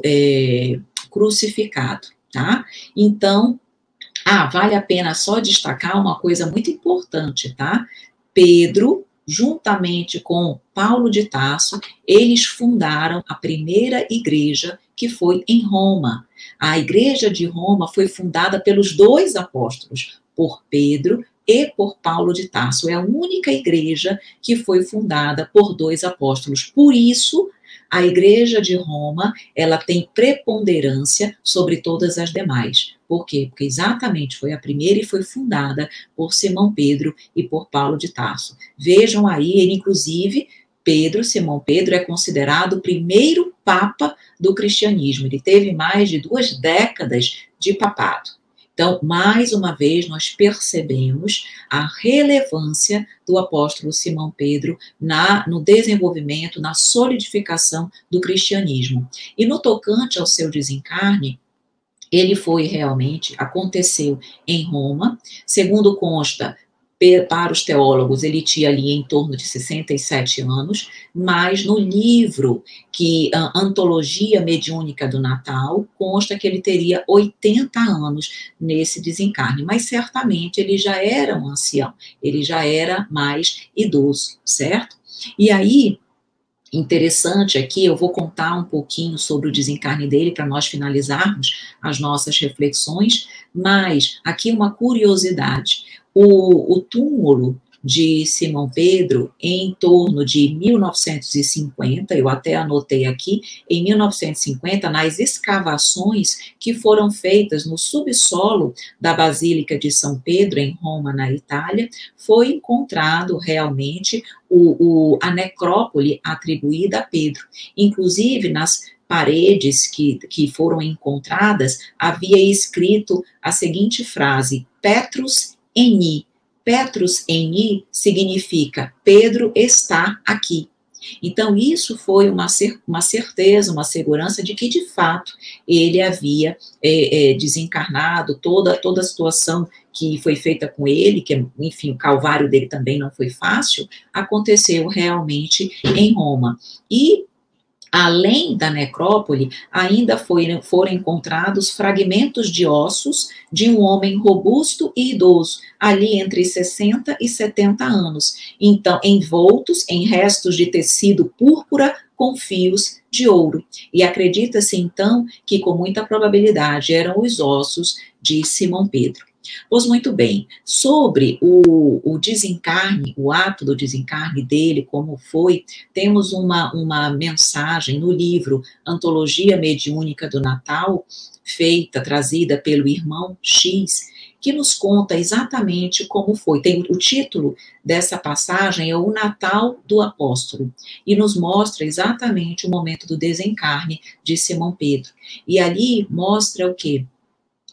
crucificado, tá? Então, vale a pena só destacar uma coisa muito importante, tá? Pedro, juntamente com Paulo de Tarso, eles fundaram a primeira igreja que foi em Roma. A igreja de Roma foi fundada pelos 2 apóstolos, por Pedro e por Paulo de Tarso. É a única igreja que foi fundada por 2 apóstolos. Por isso, a igreja de Roma, ela tem preponderância sobre todas as demais. Por quê? Porque exatamente foi a primeira e foi fundada por Simão Pedro e por Paulo de Tarso. Vejam aí, ele inclusive, Simão Pedro é considerado o primeiro papa do cristianismo. Ele teve mais de 2 décadas de papado. Então, mais uma vez, nós percebemos a relevância do apóstolo Simão Pedro no desenvolvimento, na solidificação do cristianismo. E no tocante ao seu desencarne, ele foi realmente, aconteceu em Roma, segundo consta, para os teólogos, ele tinha ali em torno de 67 anos, mas no livro Antologia Mediúnica do Natal, consta que ele teria 80 anos nesse desencarne, mas certamente ele já era um ancião, ele já era mais idoso, certo? E aí, interessante aqui, eu vou contar um pouquinho sobre o desencarne dele para nós finalizarmos as nossas reflexões, mas aqui uma curiosidade, o túmulo de Simão Pedro, em torno de 1950, eu até anotei aqui, em 1950, nas escavações que foram feitas no subsolo da Basílica de São Pedro, em Roma, na Itália, foi encontrado realmente a necrópole atribuída a Pedro. Inclusive, nas paredes que foram encontradas, havia escrito a seguinte frase, Petrus eni. Petrus eni significa Pedro está aqui. Então, isso foi uma certeza, uma segurança de que, de fato, ele havia desencarnado, toda a situação que foi feita com ele, que, enfim, o calvário dele também não foi fácil, aconteceu realmente em Roma. E, além da necrópole, ainda foram encontrados fragmentos de ossos de um homem robusto e idoso, ali entre 60 e 70 anos, então envoltos em restos de tecido púrpura com fios de ouro. E acredita-se, então, que com muita probabilidade eram os ossos de Simão Pedro. Pois muito bem, sobre o desencarne, o ato do desencarne dele, como foi, temos uma mensagem no livro Antologia Mediúnica do Natal, trazida pelo irmão X, que nos conta exatamente como foi. O título dessa passagem é O Natal do Apóstolo, e nos mostra exatamente o momento do desencarne de Simão Pedro. E ali mostra o quê?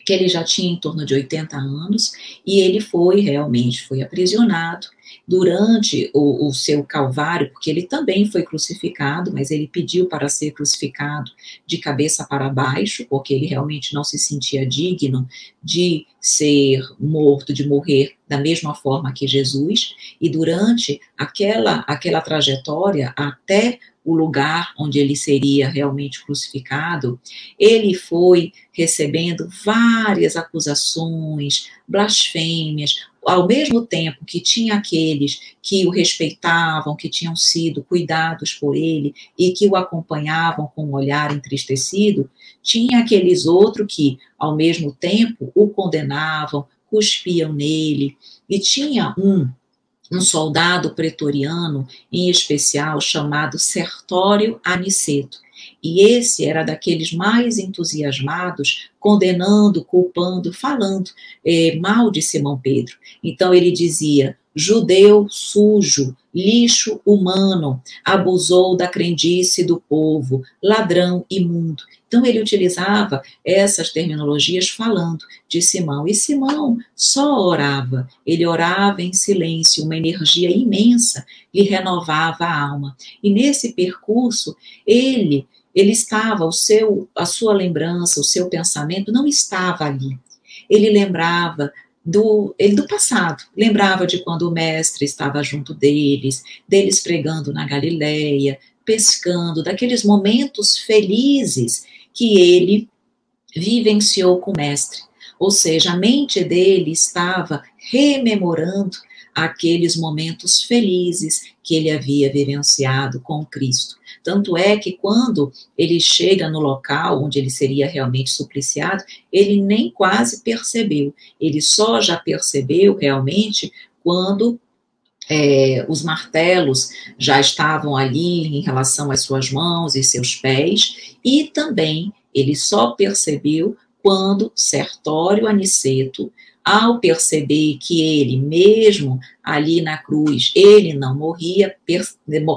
Que ele já tinha em torno de 80 anos, e ele realmente foi aprisionado durante o seu calvário, porque ele também foi crucificado, mas ele pediu para ser crucificado de cabeça para baixo, porque ele realmente não se sentia digno de ser morto, de morrer da mesma forma que Jesus, e durante aquela trajetória até o lugar onde ele seria realmente crucificado, ele foi recebendo várias acusações, blasfêmias, ao mesmo tempo que tinha aqueles que o respeitavam, que tinham sido cuidados por ele e que o acompanhavam com um olhar entristecido, tinha aqueles outros que, ao mesmo tempo, o condenavam, cuspiam nele, e tinha um soldado pretoriano, em especial, chamado Sertório Aniceto. E esse era daqueles mais entusiasmados, condenando, culpando, falando mal de Simão Pedro. Então ele dizia, judeu sujo, lixo humano, abusou da crendice do povo, ladrão imundo. Então ele utilizava essas terminologias falando de Simão. E Simão só orava, ele orava em silêncio, uma energia imensa lhe renovava a alma. E nesse percurso, ele estava, a sua lembrança, o seu pensamento não estava ali. Ele lembrava do passado, lembrava de quando o mestre estava junto deles pregando na Galileia, pescando, daqueles momentos felizes que ele vivenciou com o mestre. Ou seja, a mente dele estava rememorando aqueles momentos felizes que ele havia vivenciado com Cristo. Tanto é que quando ele chega no local onde ele seria realmente supliciado, ele nem quase percebeu. Ele só já percebeu realmente quando os martelos já estavam ali em relação às suas mãos e seus pés, e também ele só percebeu quando Sertório Aniceto, ao perceber que ele mesmo ali na cruz, ele não morria,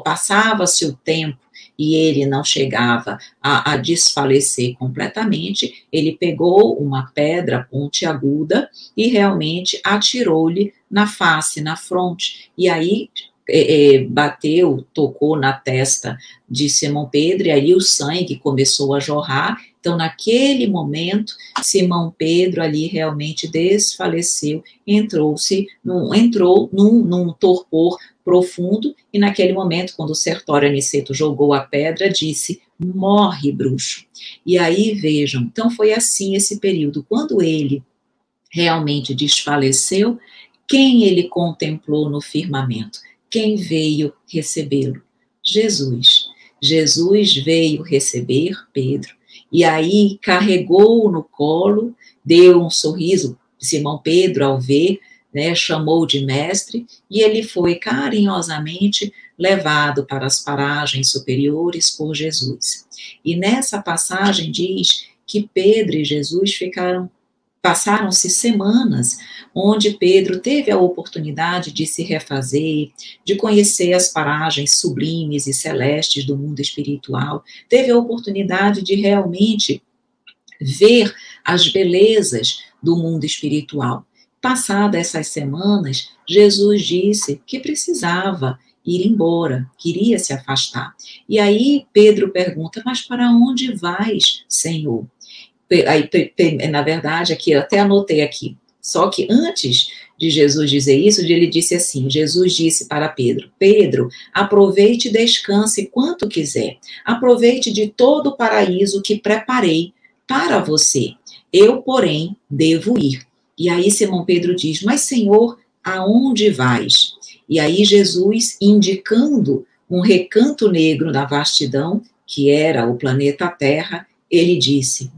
passava-se o tempo e ele não chegava a desfalecer completamente, ele pegou uma pedra pontiaguda e realmente atirou-lhe na face, na fronte, e aí bateu, tocou na testa de Simão Pedro, e aí o sangue começou a jorrar. Então, naquele momento, Simão Pedro ali realmente desfaleceu, entrou num torpor profundo, e naquele momento, quando o Sertório Aniceto jogou a pedra, disse: morre, bruxo. E aí, vejam, então foi assim esse período. Quando ele realmente desfaleceu, quem ele contemplou no firmamento? Quem veio recebê-lo? Jesus. Jesus veio receber Pedro, e aí carregou no colo, deu um sorriso, Simão Pedro, ao ver, né, chamou de mestre, e ele foi carinhosamente levado para as paragens superiores por Jesus. E nessa passagem diz que Pedro e Jesus passaram-se semanas onde Pedro teve a oportunidade de se refazer, de conhecer as paragens sublimes e celestes do mundo espiritual, teve a oportunidade de realmente ver as belezas do mundo espiritual. Passadas essas semanas, Jesus disse que precisava ir embora, queria se afastar. E aí Pedro pergunta: mas para onde vais, Senhor? Aí, na verdade, aqui, eu até anotei aqui, só que antes de Jesus dizer isso, ele disse assim, Jesus disse para Pedro: Pedro, aproveite e descanse quanto quiser, aproveite de todo o paraíso que preparei para você, eu, porém, devo ir. E aí Simão Pedro diz: mas Senhor, aonde vais? E aí Jesus, indicando um recanto negro na vastidão, que era o planeta Terra, ele disse: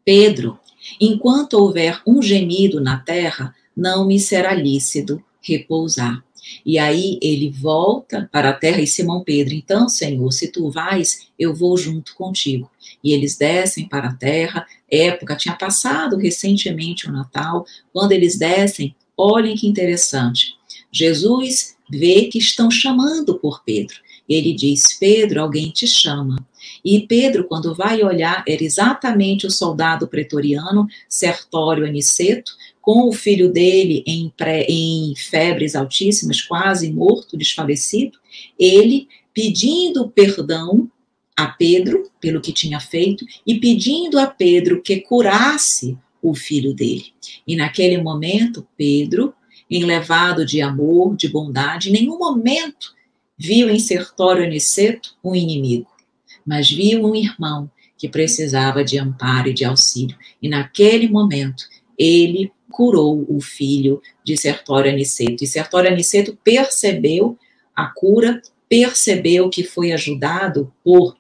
Pedro, enquanto houver um gemido na terra, não me será lícito repousar. E aí ele volta para a terra, e Simão Pedro: então, Senhor, se tu vais, eu vou junto contigo. E eles descem para a terra, época, tinha passado recentemente o Natal, quando eles descem, olhem que interessante, Jesus vê que estão chamando por Pedro. Ele diz: Pedro, alguém te chama. E Pedro, quando vai olhar, era exatamente o soldado pretoriano, Sertório Aniceto, com o filho dele em febres altíssimas, quase morto, desfalecido, ele pedindo perdão a Pedro pelo que tinha feito e pedindo a Pedro que curasse o filho dele. E naquele momento, Pedro, enlevado de amor, de bondade, em nenhum momento viu em Sertório Aniceto um inimigo, mas viu um irmão que precisava de amparo e de auxílio. E naquele momento, ele curou o filho de Sertório Aniceto. E Sertório Aniceto percebeu a cura, percebeu que foi ajudado por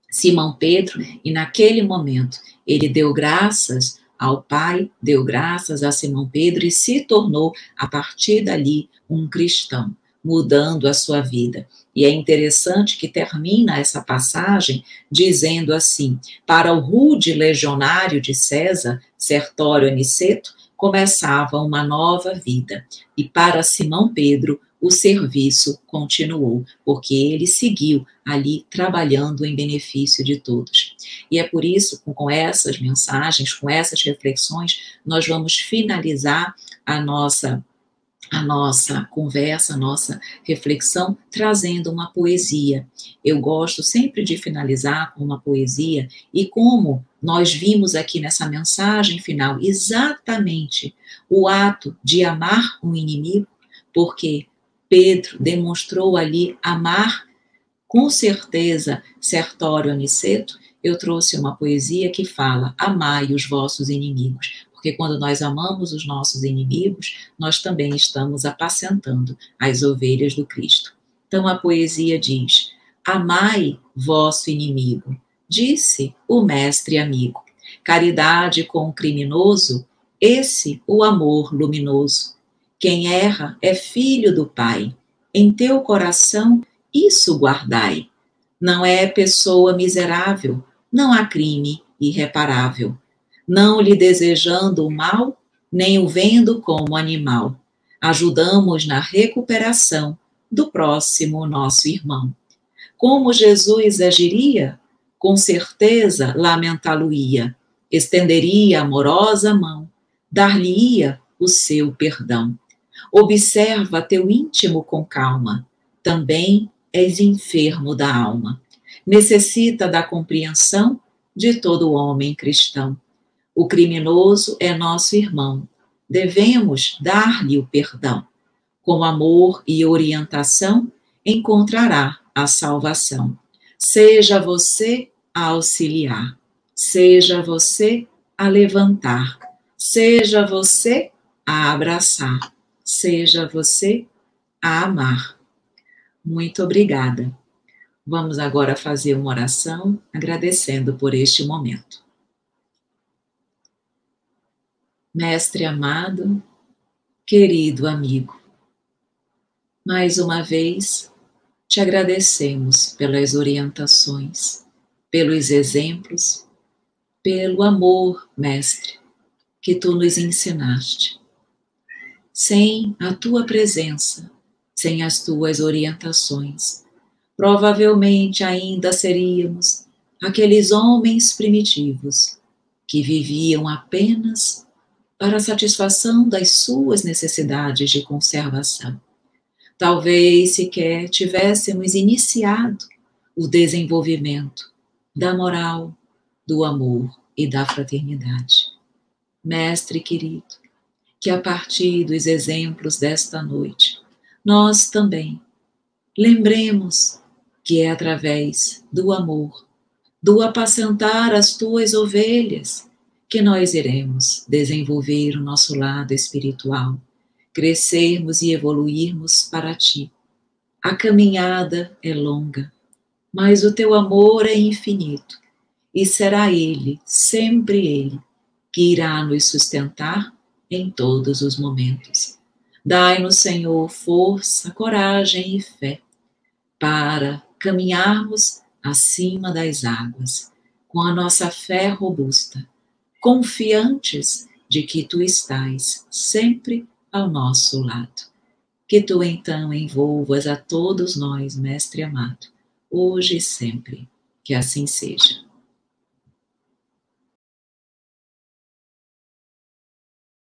Simão Pedro, e naquele momento ele deu graças ao Pai, deu graças a Simão Pedro e se tornou, a partir dali, um cristão, mudando a sua vida. E é interessante que termina essa passagem dizendo assim: para o rude legionário de César, Sertório Aniceto, começava uma nova vida, e para Simão Pedro o serviço continuou, porque ele seguiu ali trabalhando em benefício de todos. E é por isso, com essas mensagens, com essas reflexões, nós vamos finalizar a nossa conversa, a nossa reflexão, trazendo uma poesia. Eu gosto sempre de finalizar com uma poesia, e como nós vimos aqui nessa mensagem final, exatamente o ato de amar um inimigo, porque Pedro demonstrou ali amar, com certeza, Sertório Aniceto. Eu trouxe uma poesia que fala: amai os vossos inimigos, porque quando nós amamos os nossos inimigos, nós também estamos apacentando as ovelhas do Cristo. Então a poesia diz: amai vosso inimigo, disse o mestre amigo. Caridade com o criminoso, esse o amor luminoso. Quem erra é filho do Pai. Em teu coração isso guardai. Não é pessoa miserável, não há crime irreparável. Não lhe desejando o mal, nem o vendo como animal. Ajudamos na recuperação do próximo nosso irmão. Como Jesus agiria? Com certeza lamentá-lo-ia, estenderia a amorosa mão, dar-lhe-ia o seu perdão. Observa teu íntimo com calma, também és enfermo da alma. Necessita da compreensão de todo homem cristão. O criminoso é nosso irmão. Devemos dar-lhe o perdão. Com amor e orientação, encontrará a salvação. Seja você a auxiliar, seja você a levantar, seja você a abraçar, seja você a amar. Muito obrigada. Vamos agora fazer uma oração agradecendo por este momento. Mestre amado, querido amigo, mais uma vez te agradecemos pelas orientações, pelos exemplos, pelo amor, Mestre, que tu nos ensinaste. Sem a tua presença, sem as tuas orientações, provavelmente ainda seríamos aqueles homens primitivos que viviam apenas para a satisfação das suas necessidades de conservação. Talvez sequer tivéssemos iniciado o desenvolvimento da moral, do amor e da fraternidade. Mestre querido, que a partir dos exemplos desta noite, nós também lembremos que é através do amor, do apacentar as tuas ovelhas, que nós iremos desenvolver o nosso lado espiritual, crescermos e evoluirmos para ti. A caminhada é longa, mas o teu amor é infinito, e será Ele, sempre Ele, que irá nos sustentar em todos os momentos. Dai-nos, Senhor, força, coragem e fé para caminharmos acima das águas, com a nossa fé robusta, confiantes de que Tu estás sempre ao nosso lado. Que Tu então envolvas a todos nós, Mestre amado, hoje e sempre. Que assim seja.